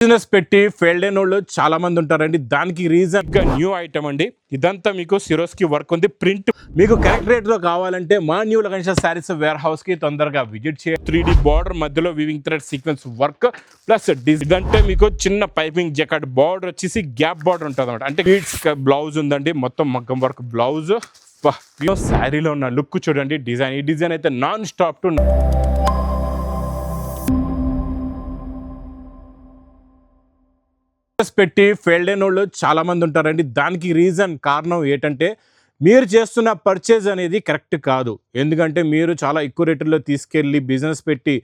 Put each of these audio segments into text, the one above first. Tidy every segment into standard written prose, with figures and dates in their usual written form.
Business పెట్టి failed అయిన వాళ్ళు చాలా మంది ఉంటారండి. దానికి రీజన్ న్యూ ఐటమ్ అండి. ఇదంతా మీకు సిరోస్కి వర్క్ ఉంది. ప్రింట్ మీకు కరెక్ట్ రేట్లో కావాలంటే మా new Lagansha saris warehouse కి తొందరగా విజిట్ చేయండి. 3D బార్డర్ మధ్యలో weaving thread sequence work plus ఇదంటే మీకు చిన్న పైపింగ్ జకాట్ బార్డర్ వచ్చేసి గ్యాప్ బార్డర్ ఉంటుంది అనమాట. అంటే బీడ్స్ బ్లౌజ్ ఉందండి, మొత్తం మగ్గం వర్క్ బ్లౌజ్. శారీలో ఉన్న లుక్ చూడండి. డిజైన్ ఈ డిజైన్ అయితే నాన్ స్టాప్ టు పెట్టి ఫెయిల్డ్ అయిన వాళ్ళు చాలా మంది ఉంటారండి. దానికి రీజన్ కారణం ఏంటంటే మీరు చేస్తున్న పర్చేజ్ అనేది కరెక్ట్ కాదు. ఎందుకంటే మీరు చాలా ఎక్కువ రేటులో తీసుకెళ్ళి బిజినెస్ పెట్టి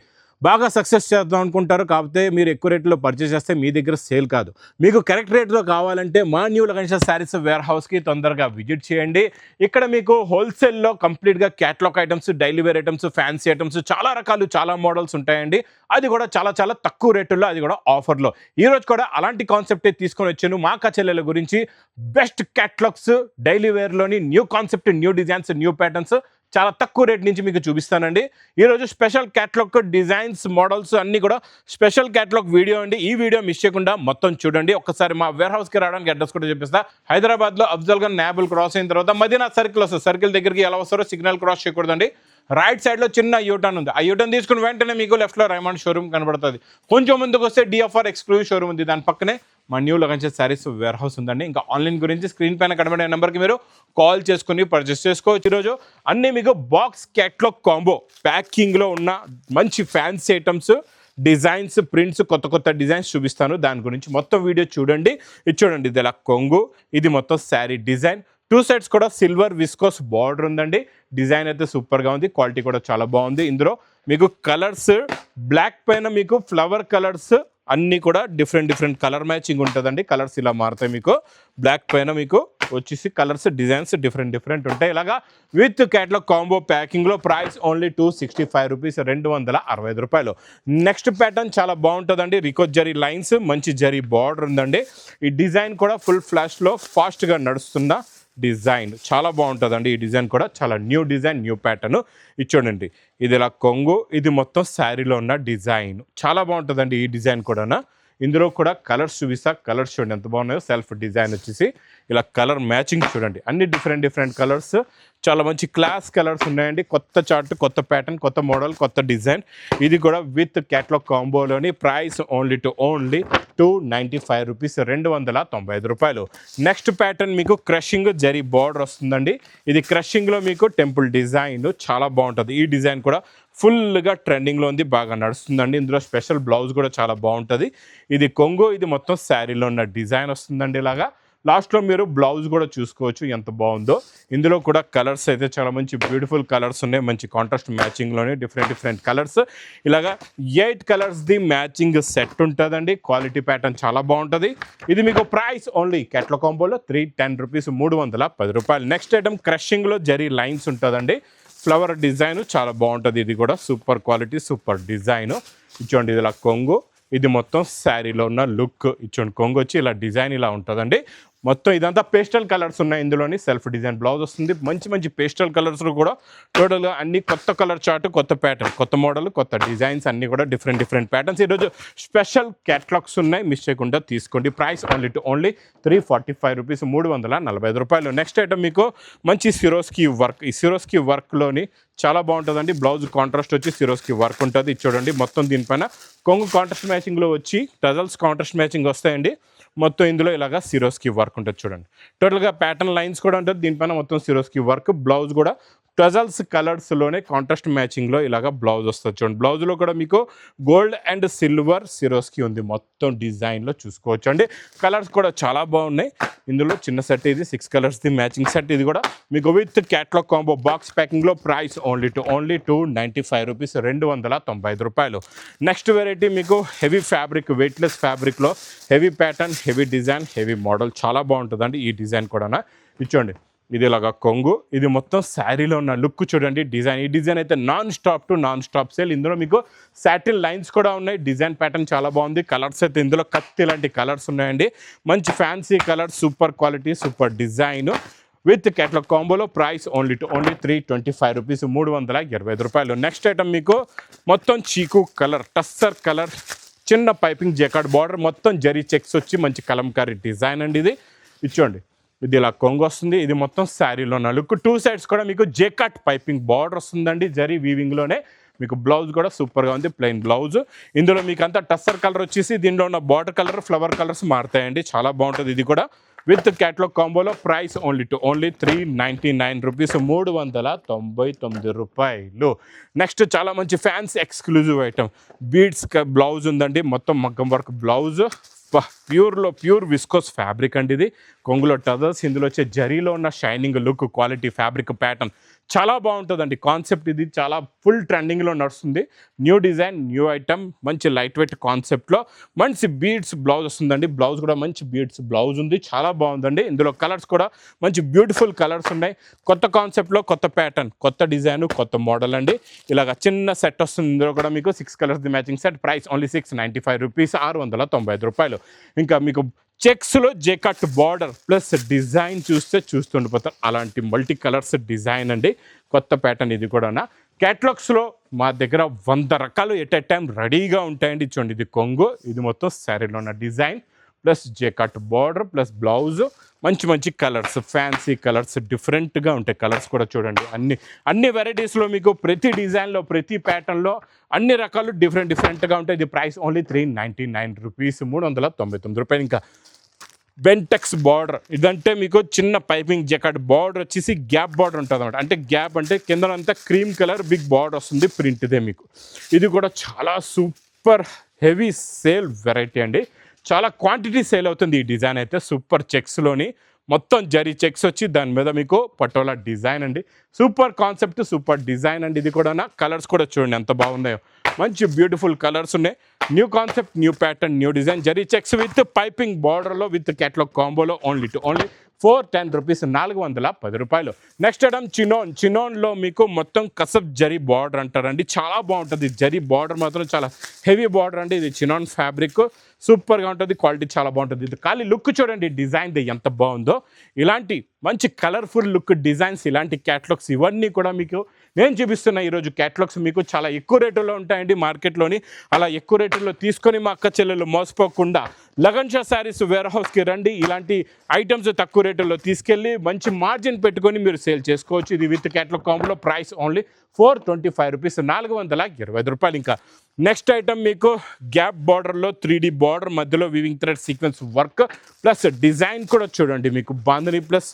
బాగా సక్సెస్ చేద్దాం అనుకుంటారు. కాకపోతే మీరు ఎక్కువ రేట్లో పర్చేస్ చేస్తే మీ దగ్గర సేల్ కాదు. మీకు కరెక్ట్ రేట్లో కావాలంటే మా న్యూ లగన్షా శారీస్ వేర్ హౌస్కి తొందరగా విజిట్ చేయండి. ఇక్కడ మీకు హోల్సేల్లో కంప్లీట్గా catalogue items, daily wear items, fancy items చాలా రకాలు, చాలా మోడల్స్ ఉంటాయండి. అది కూడా చాలా చాలా తక్కువ రేటుల్లో, అది కూడా ఆఫర్లో. ఈరోజు కూడా అలాంటి కాన్సెప్టే తీసుకొని వచ్చాను. మా కచెల్లెల గురించి బెస్ట్ క్యాటలాగ్స్, డైలీ వేర్లోని new concept, new designs, new patterns చాలా తక్కువ రేట్ నుంచి మీకు చూపిస్తానండి. ఈరోజు స్పెషల్ క్యాటలాగ్ డిజైన్స్, మోడల్స్ అన్నీ కూడా స్పెషల్ క్యాటలాగ్ వీడియో అండి. ఈ వీడియో మిస్ చేయకుండా మొత్తం చూడండి. ఒక్కసారి మా వేర్ హౌస్కి రావడానికి అడ్రస్ కూడా చూపిస్తా. హైదరాబాద్లో అఫ్జల్ ఖాన్ నాబుల్ క్రాస్ అయిన తర్వాత మదీనా సర్కిల్ వస్తుంది. సర్కిల్ దగ్గరికి ఎలా వస్తారో సిగ్నల్ క్రాస్ చేయకూడదండి. రైట్ సైడ్లో చిన్న యూటర్న్ ఉంది. ఆ యూటర్న్ తీసుకుని వెంటనే మీకు లెఫ్ట్లో రైమండ్ షోరూమ్ కనబడుతుంది. కొంచెం ముందుకు వస్తే డిఎఫ్ఆర్ ఎక్స్క్లూజివ్ షోరూమ్ ఉంది. దాని పక్కనే మా new Lagansha saris warehouse ఉందండి. ఇంకా ఆన్లైన్ గురించి స్క్రీన్ పైన కనబడే నెంబర్కి మీరు కాల్ చేసుకుని పర్చేస్ చేసుకోవచ్చు. ఈరోజు అన్నీ మీకు బాక్స్ క్యాటలాగ్ కాంబో ప్యాకింగ్లో ఉన్న మంచి ఫ్యాన్సీ ఐటమ్స్, డిజైన్స్, ప్రింట్స్, కొత్త కొత్త డిజైన్స్ చూపిస్తాను. దాని గురించి మొత్తం వీడియో చూడండి. ఇది చూడండి, ఇది ఇలా కొంగు, ఇది మొత్తం శారీ డిజైన్. 2 సైడ్స్ కూడా సిల్వర్ విస్కోస్ బార్డర్ ఉందండి. డిజైన్ అయితే సూపర్గా ఉంది. క్వాలిటీ కూడా చాలా బాగుంది. ఇందులో మీకు కలర్స్, బ్లాక్ పైన మీకు ఫ్లవర్ కలర్స్ అన్నీ కూడా డిఫరెంట్ కలర్ మ్యాచింగ్ ఉంటుందండి. కలర్స్ ఇలా మారుతాయి. మీకు బ్లాక్ పైన మీకు వచ్చేసి కలర్స్, డిజైన్స్ డిఫరెంట్ ఉంటాయి. ఇలాగా విత్ క్యాటలాగ్ కాంబో ప్యాకింగ్లో ప్రైస్ ఓన్లీ 265 రూపీస్, 265 రూపాయలు. నెక్స్ట్ ప్యాటర్న్ చాలా బాగుంటుందండి. రికో జరీ లైన్స్, మంచి జరీ బార్డర్ ఉందండి. ఈ డిజైన్ కూడా ఫుల్ ఫ్లాష్లో ఫాస్ట్గా నడుస్తున్న డిజైన్ చాలా బాగుంటుందండి. ఈ డిజైన్ కూడా చాలా న్యూ డిజైన్, న్యూ ప్యాటర్న్. ఇది చూడండి, ఇది ఇలా కొంగు, ఇది మొత్తం శారీలో ఉన్న డిజైన్ చాలా బాగుంటుందండి. ఈ డిజైన్ కూడా ఇందులో కూడా కలర్స్ చూపిస్తా. కలర్స్ చూడండి ఎంత బాగున్నాయో. సెల్ఫ్ డిజైన్ వచ్చేసి ఇలా కలర్ మ్యాచింగ్ చూడండి. అన్ని డిఫరెంట్ కలర్స్, చాలా మంచి క్లాస్ కలర్స్ ఉన్నాయండి. కొత్త చార్ట్, కొత్త ప్యాటర్న్, కొత్త మోడల్, కొత్త డిజైన్. ఇది కూడా విత్ క్యాటలాగ్ కాంబోలోని ప్రైస్ ఓన్లీ 295 రూపీస్, 295 రూపాయలు. నెక్స్ట్ ప్యాటర్న్ మీకు క్రషింగ్ జరీ బార్డర్ వస్తుందండి. ఇది క్రషింగ్లో మీకు టెంపుల్ డిజైన్ చాలా బాగుంటుంది. ఈ డిజైన్ కూడా ఫుల్గా ట్రెండింగ్లో ఉంది, బాగా నడుస్తుందండి. ఇందులో స్పెషల్ బ్లౌజ్ కూడా చాలా బాగుంటుంది. ఇది కొంగు, ఇది మొత్తం శారీలో ఉన్న డిజైన్ వస్తుందండి. ఇలాగా లాస్ట్లో మీరు బ్లౌజ్ కూడా చూసుకోవచ్చు ఎంత బాగుందో. ఇందులో కూడా కలర్స్ అయితే చాలా మంచి బ్యూటిఫుల్ కలర్స్ ఉన్నాయి. మంచి కాంట్రాస్ట్ మ్యాచింగ్లోనే డిఫరెంట్ కలర్స్. ఇలాగా 8 కలర్స్ది మ్యాచింగ్ సెట్ ఉంటుందండి. క్వాలిటీ ప్యాటర్న్ చాలా బాగుంటుంది. ఇది మీకు ప్రైస్ ఓన్లీ క్యాటలాగ్ కాంబోలో 310 రూపీస్, 310 రూపాయలు. నెక్స్ట్ ఐటమ్ క్రషింగ్లో జరీ లైన్స్ ఉంటుందండి. ఫ్లవర్ డిజైన్ చాలా బాగుంటుంది. ఇది కూడా సూపర్ క్వాలిటీ, సూపర్ డిజైన్. ఇచ్చోండి, ఇది ఇలా కొంగు, ఇది మొత్తం శారీలో ఉన్న లుక్. ఇచ్చోండి, కొంగు వచ్చి ఇలా డిజైన్ ఇలా ఉంటుందండి. మొత్తం ఇదంతా పేస్టల్ కలర్స్ ఉన్నాయి. ఇందులోని సెల్ఫ్ డిజైన్ బ్లౌజ్ వస్తుంది. మంచి పేస్టల్ కలర్స్ కూడా టోటల్గా అన్ని కొత్త కలర్ చార్ట్, కొత్త ప్యాటర్న్, కొత్త మోడల్, కొత్త డిజైన్స్ అన్నీ కూడా డిఫరెంట్ ప్యాటర్న్స్. ఈరోజు స్పెషల్ క్యాటలాగ్స్ ఉన్నాయి, మిస్ చేయకుండా తీసుకోండి. ప్రైస్ ఓన్లీ 345 రూపీస్, 345 రూపాయలు. నెక్స్ట్ ఐటమ్ మీకు మంచి సిరోస్కి వర్క్. ఈ సిరోస్కి వర్క్లోని చాలా బాగుంటుందండి. బ్లౌజ్ కాంట్రాస్ట్ వచ్చి సిరోస్కి వర్క్ ఉంటుంది. ఇది చూడండి, మొత్తం దీనిపైన కొంగు కాంట్రాస్ట్ మ్యాచింగ్లో వచ్చి టజల్స్ కాంట్రాస్ట్ మ్యాచింగ్ వస్తాయండి. మొత్తం ఇందులో ఇలాగా సిరోస్కి వర్క్ ఉంటుంది చూడండి. టోటల్గా ప్యాటర్న్ లైన్స్ కూడా ఉంటుంది. దీనిపైన మొత్తం సిరోస్కి వర్క్. బ్లౌజ్ కూడా టజల్స్ కలర్స్లోనే కాంట్రాస్ట్ మ్యాచింగ్లో ఇలాగా బ్లౌజ్ వస్తుంది చూడండి. బ్లౌజ్లో కూడా మీకు గోల్డ్ అండ్ సిల్వర్ సిరోస్కి ఉంది. మొత్తం డిజైన్లో చూసుకోవచ్చు అండి. కలర్స్ కూడా చాలా బాగున్నాయి. ఇందులో చిన్న సెట్, ఇది 6 కలర్స్ది మ్యాచింగ్ సెట్. ఇది కూడా మీకు విత్ క్యాటలాగ్ కాంబో బాక్స్ ప్యాకింగ్లో ప్రైస్ ఓన్లీ 295 రూపీస్, 295 రూపాయలు. నెక్స్ట్ వెరైటీ మీకు హెవీ ఫ్యాబ్రిక్, వెయిట్లెస్ ఫ్యాబ్రిక్లో heavy pattern, heavy design, heavy model చాలా బాగుంటుందండి. ఈ డిజైన్ కూడా ఇచ్చోండి, ఇది ఇలాగా కొంగు, ఇది మొత్తం శారీలో ఉన్న లుక్ చూడండి. డిజైన్, ఈ డిజైన్ అయితే నాన్ స్టాప్ సేల్. ఇందులో మీకు సాటిన్ లైన్స్ కూడా ఉన్నాయి. డిజైన్ ప్యాటర్న్ చాలా బాగుంది. కలర్స్ అయితే ఇందులో కత్తి లాంటి కలర్స్ ఉన్నాయండి. మంచి fancy colours, super quality, super design. With catalogue కాంబోలో ప్రైస్ ఓన్లీ 325 రూపీస్, 325 రూపాయలు. నెక్స్ట్ ఐటమ్ మీకు మొత్తం చీకు కలర్, టస్సర్ కలర్ చిన్న పైపింగ్ జెకార్డ్ బార్డర్, మొత్తం జరీ చెక్స్ వచ్చి మంచి కలంకారీ డిజైన్ అండి. ఇది చూడండి, ఇది ఇలా కొంగు వస్తుంది. ఇది మొత్తం శారీలో లుక్. 2 సైడ్స్ కూడా మీకు జెకార్డ్ పైపింగ్ బార్డర్ వస్తుందండి, జరీ వీవింగ్లోనే. మీకు బ్లౌజ్ కూడా సూపర్గా ఉంది, ప్లెయిన్ బ్లౌజ్. ఇందులో మీకు అంతా టస్సర్ కలర్ వచ్చేసి దీనిలో ఉన్న బార్డర్ కలర్, ఫ్లవర్ కలర్స్ మారుతాయండి, చాలా బాగుంటుంది. ఇది కూడా విత్ క్యాటలాగ్ కాంబోలో. ప్రైస్ ఓన్లీ 399 రూపీస్, 399 రూపాయలు. నెక్స్ట్ చాలా మంచి fancy exclusive item, beads blouse ఉందండి, మొత్తం మగ్గం work blouse. Pure viscose fabric అండి. ఇది కొంగులో టజల్స్, ఇందులో వచ్చే జరీలో ఉన్న shining look, quality fabric pattern చాలా బాగుంటుందండి. కాన్సెప్ట్ ఇది చాలా ఫుల్ ట్రెండింగ్లో నడుస్తుంది. న్యూ డిజైన్, న్యూ ఐటమ్, మంచి లైట్ వెయిట్ కాన్సెప్ట్లో మంచి బీడ్స్ బ్లౌజ్ వస్తుందండి. బ్లౌజ్ కూడా మంచి బీడ్స్ బ్లౌజ్ ఉంది, చాలా బాగుందండి. ఇందులో కలర్స్ కూడా మంచి బ్యూటిఫుల్ కలర్స్ ఉన్నాయి. కొత్త కాన్సెప్ట్లో కొత్త ప్యాటర్న్, కొత్త డిజైన్, కొత్త మోడల్ అండి. ఇలాగ చిన్న సెట్ వస్తుంది. ఇందులో కూడా మీకు 6 colours matching set. Price only 695 rupees, 695 రూపాయలు. ఇంకా మీకు చెక్స్లో జెకార్డ్ బార్డర్ ప్లస్ డిజైన్ చూస్తుండిపోతారు. అలాంటి మల్టీ కలర్స్ డిజైన్ అండి, కొత్త ప్యాటర్న్. ఇది కూడా క్యాటలాగ్స్లో మా దగ్గర 100 రకాలు ఎట్ ఎ టైం రెడీగా ఉంటాయండి. చూడండి, ఇది కొంగు, ఇది మొత్తం శారీలో ఉన్న design plus jacquard border plus blouse. మంచి కలర్స్, ఫ్యాన్సీ కలర్స్, డిఫరెంట్గా ఉంటాయి కలర్స్ కూడా. చూడండి, అన్ని వెరైటీస్లో మీకు ప్రతి డిజైన్లో, ప్రతి ప్యాటర్న్లో అన్ని రకాలు డిఫరెంట్గా ఉంటాయి. ఇది ప్రైస్ ఓన్లీ 399 రూపీస్, 399 రూపాయలు. ఇంకా బెంటెక్స్ బార్డర్, ఇదంటే మీకు చిన్న పైపింగ్ జెకార్డ్ బార్డర్ వచ్చేసి గ్యాప్ బార్డర్ ఉంటుంది అనమాట. అంటే గ్యాప్ అంటే కిందనంతా క్రీమ్ కలర్ బిగ్ బార్డర్ వస్తుంది, ప్రింట్దే మీకు. ఇది కూడా చాలా సూపర్ హెవీ సేల్ వెరైటీ అండి, చాలా క్వాంటిటీ సేల్ అవుతుంది. ఈ డిజైన్ అయితే సూపర్ చెక్స్లోని మొత్తం జరీ చెక్స్ వచ్చి దాని మీద మీకు పటోలా డిజైన్ అండి. సూపర్ కాన్సెప్ట్, సూపర్ డిజైన్ అండి. ఇది కూడా కలర్స్ కూడా చూడండి ఎంత బాగున్నాయో, మంచి బ్యూటిఫుల్ కలర్స్ ఉన్నాయి. New concept, new pattern, new design, zari checks with piping బార్డర్లో విత్ క్యాటలాగ్ కాంబోలో ఓన్లీ 410 రూపీస్, 410 రూపాయలు. నెక్స్ట్ ఐటమ్ చినోన్లో మీకు మొత్తం కసబ్ జరీ బార్డర్ అంటారండి, చాలా బాగుంటుంది. జరీ బార్డర్ మాత్రం చాలా హెవీ బార్డర్ అండి. ఇది చినోన్ ఫ్యాబ్రిక్, సూపర్గా ఉంటుంది, క్వాలిటీ చాలా బాగుంటుంది. ఇది ఖాళీ లుక్ చూడండి, డిజైన్ ఎంత బాగుందో. ఇలాంటి మంచి కలర్ఫుల్ లుక్ డిజైన్స్, ఇలాంటి క్యాటలాగ్స్ ఇవన్నీ కూడా మీకు నేను చూపిస్తున్నా ఈరోజు. క్యాటలాగ్స్ మీకు చాలా ఎక్కువ రేటులో ఉంటాయండి మార్కెట్లోని. అలా ఎక్కువ రేటులో తీసుకొని మా అక్క చెల్లెలు మోసపోకుండా లగన్ షా శారీస్ వేర్ హౌస్కి రండి. ఇలాంటి ఐటమ్స్ తక్కువ రేటులో తీసుకెళ్ళి మంచి మార్జిన్ పెట్టుకొని మీరు సేల్ చేసుకోవచ్చు. ఇది విత్ క్యాటలాగ్ కాంబోలో. ప్రైస్ ఓన్లీ 425 రూపీస్, 425 రూపాయలు. ఇంకా నెక్స్ట్ ఐటమ్ మీకు గ్యాప్ బార్డర్లో 3D బార్డర్, మధ్యలో weaving thread sequence work plus design కూడా చూడండి, మీకు bandhani plus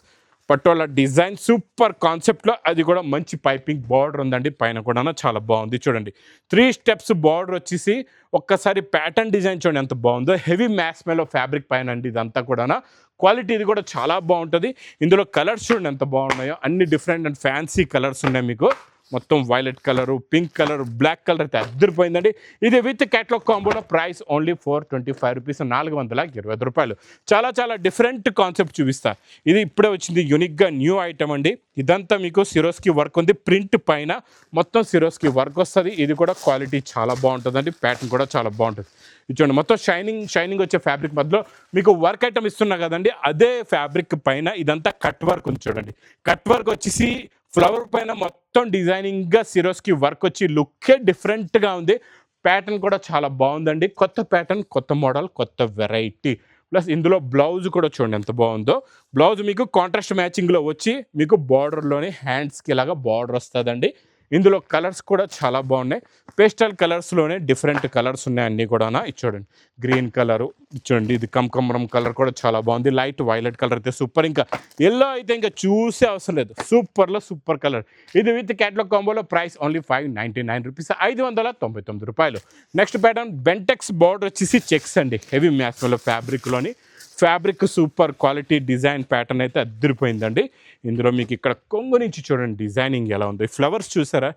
patola design super కాన్సెప్ట్లో. అది కూడా మంచి పైపింగ్ బార్డర్ ఉందండి, పైన కూడా చాలా బాగుంది. చూడండి, 3 స్టెప్స్ బార్డర్ వచ్చేసి ఒక్కసారి ప్యాటర్న్ డిజైన్ చూడండి ఎంత బాగుందో. హెవీ మ్యాక్స్ మేలో ఫ్యాబ్రిక్ పైన అండి ఇదంతా కూడా. క్వాలిటీ ఇది కూడా చాలా బాగుంటుంది. ఇందులో కలర్స్ చూడండి ఎంత బాగున్నాయో, అన్ని డిఫరెంట్ అండ్ ఫ్యాన్సీ కలర్స్ ఉన్నాయి మీకు. మొత్తం violet colour, pink colour, black colour అయితే అద్దరిపోయిందండి. ఇది విత్ క్యాటలాగ్ కాంబోలో. ప్రైస్ ఓన్లీ 425 రూపీస్, 420 రూపాయలు. చాలా డిఫరెంట్ కాన్సెప్ట్ చూపిస్తా. ఇది ఇప్పుడే వచ్చింది, యూనిక్గా న్యూ ఐటమ్ అండి. ఇదంతా మీకు సిరోస్కి వర్క్ ఉంది, ప్రింట్ పైన మొత్తం సిరోస్కి వర్క్ వస్తుంది. ఇది కూడా క్వాలిటీ చాలా బాగుంటుందండి, ప్యాటర్న్ కూడా చాలా బాగుంటుంది. ఇది చూడండి, మొత్తం షైనింగ్ వచ్చే ఫ్యాబ్రిక్ మధ్యలో మీకు వర్క్ ఐటమ్ ఇస్తున్నా కదండి, అదే ఫ్యాబ్రిక్ పైన ఇదంతా కట్ వర్క్ ఉంది. చూడండి, కట్ వర్క్ వచ్చేసి ఫ్లవర్ పైన మొత్తం డిజైనింగ్గా సిరోస్కి వర్క్ వచ్చి లుక్కే డిఫరెంట్గా ఉంది. ప్యాటర్న్ కూడా చాలా బాగుందండి, కొత్త ప్యాటర్న్, కొత్త మోడల్, కొత్త వెరైటీ. ప్లస్ ఇందులో బ్లౌజ్ కూడా చూడండి ఎంత బాగుందో. బ్లౌజ్ మీకు కాంట్రాస్ట్ మ్యాచింగ్లో వచ్చి మీకు బార్డర్లోనే హ్యాండ్స్కి ఇలాగా బార్డర్ వస్తుందండి. ఇందులో కలర్స్ కూడా చాలా బాగున్నాయి, పేస్టల్ కలర్స్లోనే డిఫరెంట్ కలర్స్ ఉన్నాయి అన్నీ కూడా. ఇది చూడండి, గ్రీన్ కలరు చూడండి, ఇది కమకమరం కలర్ కూడా చాలా బాగుంది. లైట్ వైలెట్ కలర్ అయితే సూపర్. ఇంకా ఎల్లో అయితే ఇంకా చూసే అవసరం లేదు, సూపర్ కలర్. ఇది విత్ క్యాటలాగ్ కాంబోలో. ప్రైస్ ఓన్లీ 599 రూపీస్, 599 రూపాయలు. నెక్స్ట్ ప్యాటర్న్ బెంటెక్స్ బార్డర్ వచ్చేసి చెక్స్ అండి, హెవీ మ్యాక్స్లో ఫ్యాబ్రిక్లోని. Fabric super quality design pattern అయితే అద్దరిపోయిందండి. ఇందులో మీకు ఇక్కడ కొంగు నుంచి చూడండి డిజైనింగ్ ఎలా ఉంది, ఫ్లవర్స్ చూసారా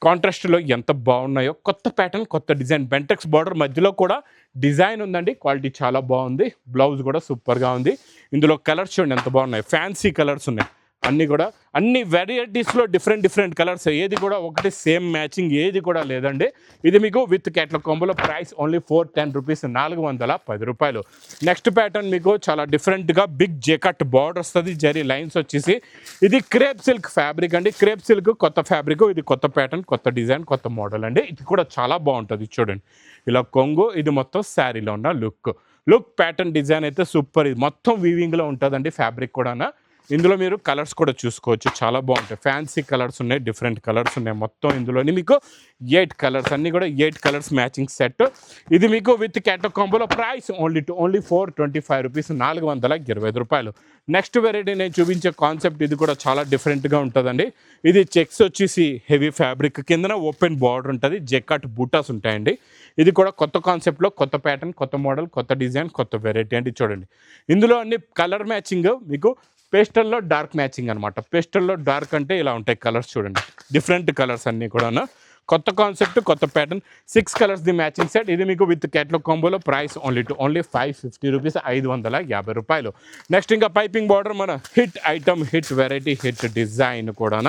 కాంట్రాస్ట్లో ఎంత బాగున్నాయో. కొత్త ప్యాటర్న్, కొత్త డిజైన్, బెంటెక్స్ బార్డర్ మధ్యలో కూడా డిజైన్ ఉందండి, క్వాలిటీ చాలా బాగుంది. బ్లౌజ్ కూడా సూపర్గా ఉంది. ఇందులో కలర్స్ చూడండి ఎంత బాగున్నాయి, ఫ్యాన్సీ కలర్స్ ఉన్నాయి, అన్నీ కూడా అన్ని వెరైటీస్లో డిఫరెంట్ కలర్స్, ఏది కూడా ఒకటి సేమ్ మ్యాచింగ్ ఏది కూడా లేదండి. ఇది మీకు విత్ క్యాట్లాగ్ కాంబోలో ప్రైస్ ఓన్లీ 410 రూపీస్, 410 రూపాయలు. నెక్స్ట్ ప్యాటర్న్ మీకు చాలా డిఫరెంట్గా బిగ్ జెకట్ బార్డర్ వస్తుంది, జరీ లైన్స్ వచ్చేసి. ఇది క్రేప్ సిల్క్ ఫ్యాబ్రిక్ అండి. క్రేప్ సిల్క్ కొత్త ఫ్యాబ్రిక్, ఇది కొత్త ప్యాటర్న్, కొత్త డిజైన్, కొత్త మోడల్ అండి. ఇది కూడా చాలా బాగుంటుంది చూడండి. ఇలా కొంగు, ఇది మొత్తం శారీలో ఉన్న లుక్ ప్యాటర్న్ డిజైన్ అయితే సూపర్. ఇది మొత్తం వీవింగ్లో ఉంటుందండి ఫ్యాబ్రిక్ కూడా. ఇందులో మీరు కలర్స్ కూడా చూసుకోవచ్చు, చాలా బాగుంటాయి. ఫ్యాన్సీ కలర్స్ ఉన్నాయి, డిఫరెంట్ కలర్స్ ఉన్నాయి. మొత్తం ఇందులోని మీకు 8 కలర్స్, అన్నీ కూడా 8 కలర్స్ మ్యాచింగ్ సెట్. ఇది మీకు విత్ క్యాట్లాగ్ కాంబోలో ప్రైస్ ఓన్లీ 425 రూపీస్, 425 రూపాయలు. నెక్స్ట్ వెరైటీ నేను చూపించే కాన్సెప్ట్ ఇది కూడా చాలా డిఫరెంట్గా ఉంటుందండి. ఇది చెక్స్ వచ్చేసి హెవీ ఫ్యాబ్రిక్, కిందన ఓపెన్ బార్డర్ ఉంటుంది, జెకట్ బూటాస్ ఉంటాయండి. ఇది కూడా కొత్త కాన్సెప్ట్లో కొత్త ప్యాటర్న్, కొత్త మోడల్, కొత్త డిజైన్, కొత్త వెరైటీ అండి. చూడండి ఇందులో అన్ని కలర్ మ్యాచింగ్, మీకు పేస్టల్లో డార్క్ మ్యాచింగ్ అనమాట. పేస్టల్లో డార్క్ అంటే ఇలా ఉంటాయి కలర్స్ చూడండి, డిఫరెంట్ కలర్స్ అన్నీ కూడా. కొత్త కాన్సెప్ట్, కొత్త pattern, 6 colours the matching set. ఇది మీకు విత్ క్యాట్లాగ్ కాంబోలో ప్రైస్ ఓన్లీ 550 రూపీస్, 550 రూపాయలు. నెక్స్ట్ ఇంకా పైపింగ్ బార్డర్, మన hit item, hit variety, hit design కూడా.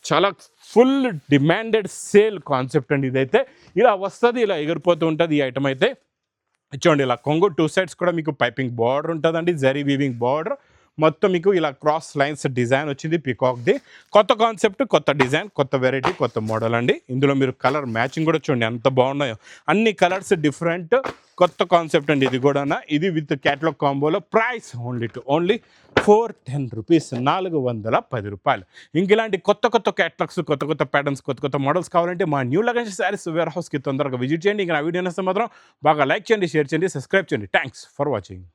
చాలా ఫుల్ డిమాండెడ్ సేల్ కాన్సెప్ట్ అండి. ఇదైతే ఇలా వస్తుంది, ఇలా ఎగిరిపోతూ ఉంటుంది ఈ ఐటమ్ అయితే. చూడండి ఇలా కొంగు 2 సైడ్స్ కూడా మీకు పైపింగ్ బార్డర్ ఉంటుందండి, జరీ వీవింగ్ బార్డర్. మొత్తం మీకు ఇలా క్రాస్ లైన్స్ డిజైన్ వచ్చింది పికాక్ది. కొత్త కాన్సెప్ట్, కొత్త డిజైన్, కొత్త వెరైటీ, కొత్త మోడల్ అండి. ఇందులో మీరు కలర్ మ్యాచింగ్ కూడా చూడండి ఎంత బాగున్నాయో, అన్ని కలర్స్ డిఫరెంట్, కొత్త కాన్సెప్ట్ అండి ఇది కూడా. ఇది విత్ క్యాట్లాగ్ కాంబోలో ప్రైస్ ఓన్లీ 410 రూపీస్, 410 రూపాయలు. ఇంక ఇలాంటి కొత్త క్యాట్లాగ్స్, కొత్త ప్యాటర్న్స్, కొత్త మోడల్స్ కావాలంటే మా న్యూ లగన్స్ శారీస్ వేర్ హౌస్కి తొందరగా విజిట్ చేయండి. ఇంకా నా వీడియో నచ్చితే మాత్రం బాగా లైక్ చేయండి, షేర్ చేయండి, సబ్స్క్రైబ్ చేయండి. Thanks for watching.